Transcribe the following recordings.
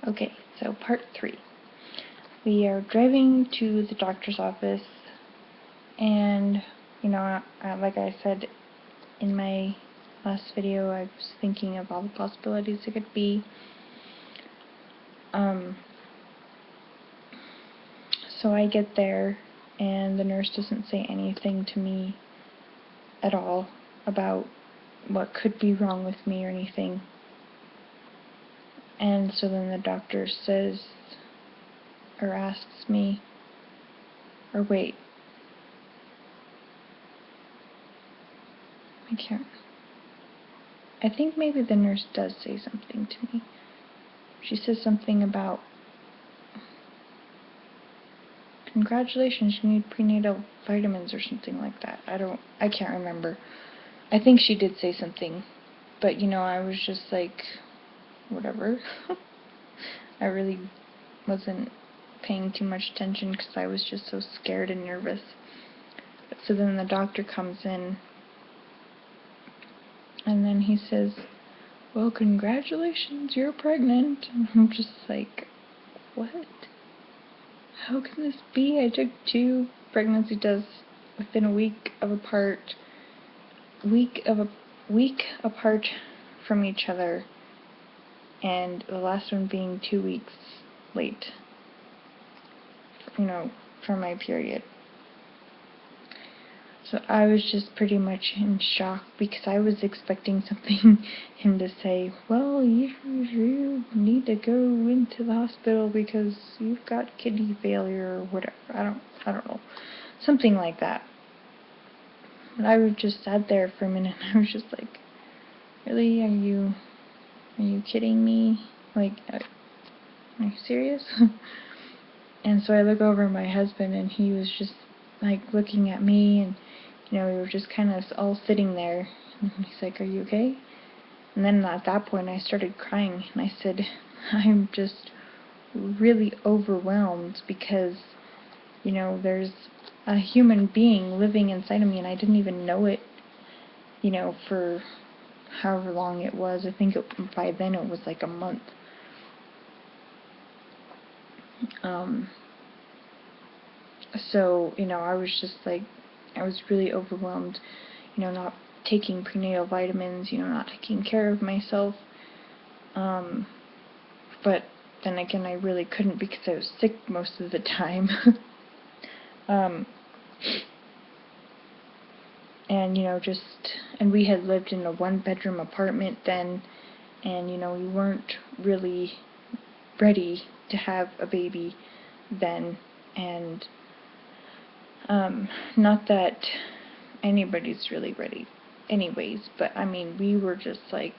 Okay, so part 3. We are driving to the doctor's office, and, like I said in my last video, I was thinking of all the possibilities it could be. So I get there, and the nurse doesn't say anything to me at all about what could be wrong with me or anything. And so then the doctor says, or asks me, or wait, I think maybe the nurse does say something to me. She says something about, congratulations, you need prenatal vitamins or something like that. I can't remember. I think she did say something, but I was just like, whatever. I really wasn't paying too much attention because I was just so scared and nervous. So then the doctor comes in, and then he says, well, congratulations, you're pregnant. And I'm just like, what? How can this be? I took 2 pregnancy tests within a week apart from each other, and the last one being 2 weeks late, for my period. So I was just pretty much in shock because I was expecting him to say, well, you need to go into the hospital because you've got kidney failure or whatever. I don't know. Something like that. But I just sat there for a minute and I was just like, really? Are you kidding me? Like, are you serious? And so I look over at my husband and he was just like looking at me, and we were just kind of all sitting there, and he's like, are you okay? And then at that point I started crying, and I said, I'm just really overwhelmed because, there's a human being living inside of me, and I didn't even know it, for however long it was. I think by then it was like a month. So, I was just like, I was really overwhelmed, not taking prenatal vitamins, not taking care of myself. But then again, I really couldn't because I was sick most of the time. And, and we had lived in a 1-bedroom apartment then, and, we weren't really ready to have a baby then, and, not that anybody's really ready anyways, but we were just like,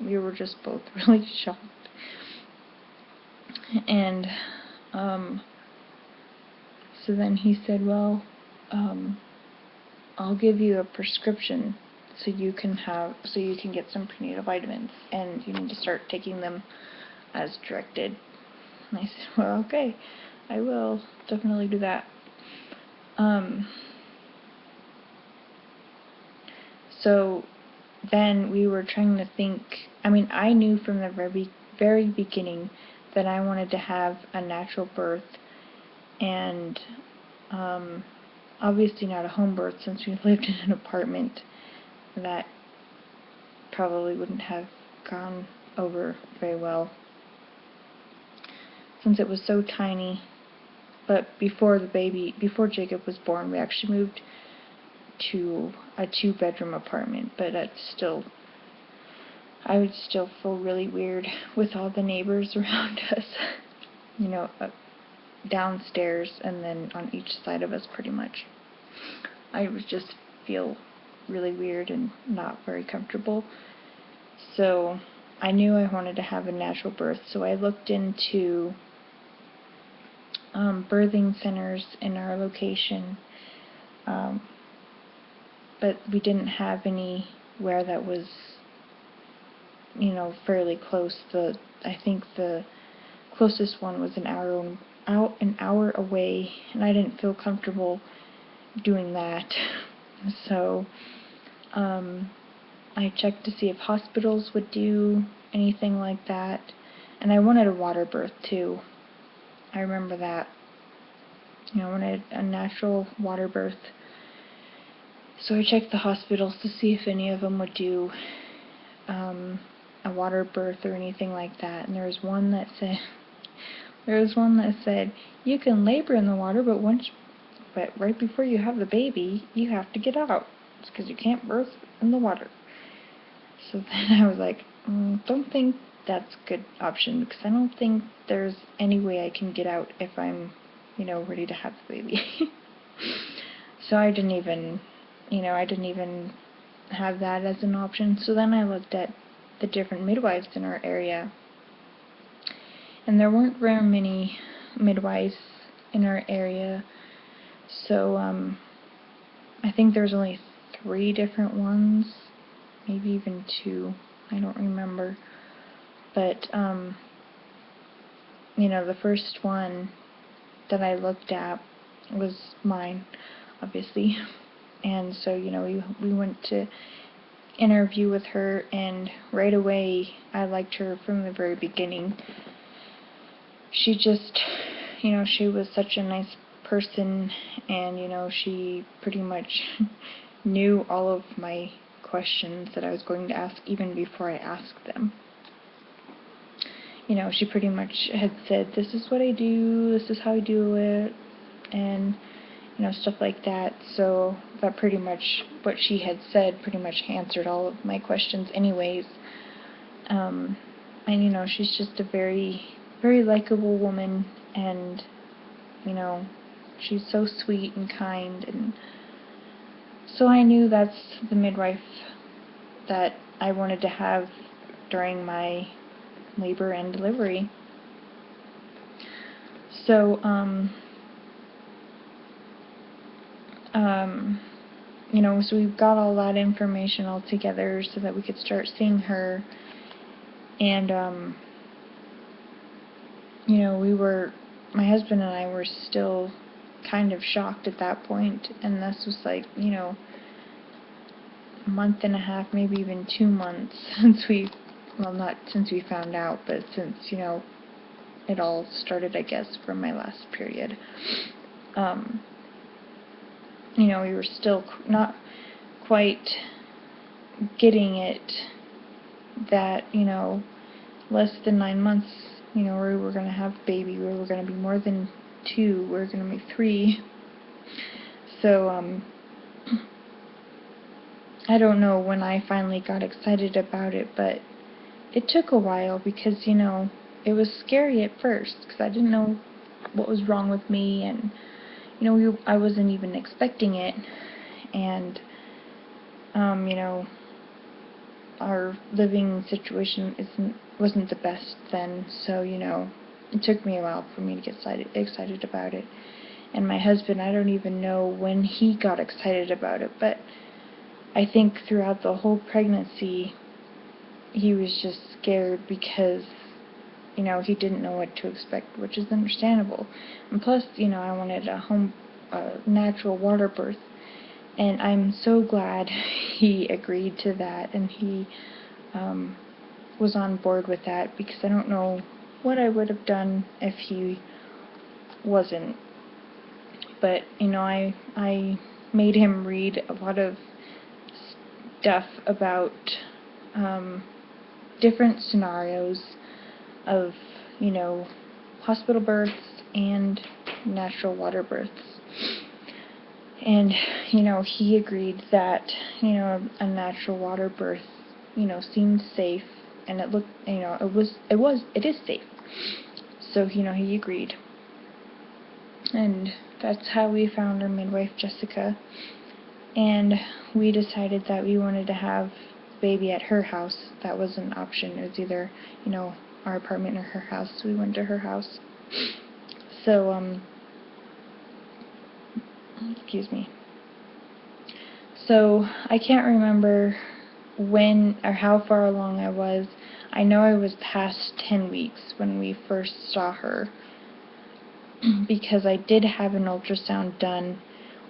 we were just both really shocked. And so then he said, well, I'll give you a prescription so you can get some prenatal vitamins, and you need to start taking them as directed. And I said, well, okay, I will definitely do that. So then we were trying to think, I knew from the very beginning that I wanted to have a natural birth, and obviously not a home birth, since we lived in an apartment. That probably wouldn't have gone over very well since it was so tiny. But before Jacob was born, we actually moved to a 2-bedroom apartment, but I would still feel really weird with all the neighbors around us, downstairs and then on each side of us pretty much. I would just feel really weird and not very comfortable. So I knew I wanted to have a natural birth, so I looked into birthing centers in our location, but we didn't have anywhere that was fairly close. I think the closest one was an hour away, and I didn't feel comfortable doing that. So I checked to see if hospitals would do anything like that. And I wanted a water birth too. I remember that. I wanted a natural water birth. So I checked the hospitals to see if any of them would do a water birth or anything like that. And there was one that said you can labor in the water, but right before you have the baby, you have to get out. It's because you can't birth in the water. So then I was like, don't think that's a good option, because I don't think there's any way I can get out if I'm, ready to have the baby. So I didn't even have that as an option. So then I looked at the different midwives in our area, and there weren't very many midwives in our area. So I think there's only 3 different ones, maybe even 2. I don't remember. But the first one that I looked at was mine, obviously. And so, we went to interview with her, and right away I liked her from the very beginning. She just, she was such a nice person, and, she pretty much knew all of my questions that I was going to ask even before I asked them. She pretty much had said, this is what I do, this is how I do it, and stuff like that. So that pretty much, what she had said pretty much answered all of my questions anyways. And she's just a very, very likable woman, and she's so sweet and kind, and so I knew that's the midwife that I wanted to have during my labor and delivery. So so we got all that information all together so that we could start seeing her. And my husband and I were still kind of shocked at that point, and this was like, a month and a half, maybe even 2 months not since we found out, but since, it all started, I guess, from my last period. We were still not quite getting it that, less than 9 months, we were going to have a baby, we were going to be more than 2, we were going to be 3. So, I don't know when I finally got excited about it, but it took a while because, it was scary at first because I didn't know what was wrong with me, and, I wasn't even expecting it, and, our living situation wasn't the best then, so, it took me a while for me to get excited about it. And my husband, I don't even know when he got excited about it, but I think throughout the whole pregnancy, he was just scared because, he didn't know what to expect, which is understandable. And plus, I wanted a natural water birth, and I'm so glad he agreed to that, and he was on board with that, because I don't know what I would have done if he wasn't. But, I made him read a lot of stuff about different scenarios of, hospital births and natural water births. And, he agreed that, a natural water birth, seemed safe, and it looked, it is safe. So, he agreed. And that's how we found our midwife, Jessica. And we decided that we wanted to have the baby at her house. That was an option. It was either, our apartment or her house. So we went to her house. So, excuse me. So, I can't remember when or how far along I was. I know I was past 10 weeks when we first saw her, because I did have an ultrasound done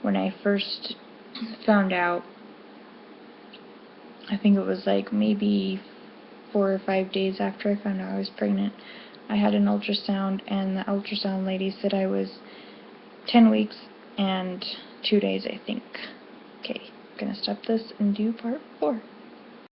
when I first found out. I think it was like maybe 4 or 5 days after I found out I was pregnant, I had an ultrasound, and the ultrasound lady said I was 10 weeks and 2 days, I think. Okay, I'm gonna stop this and do part 4.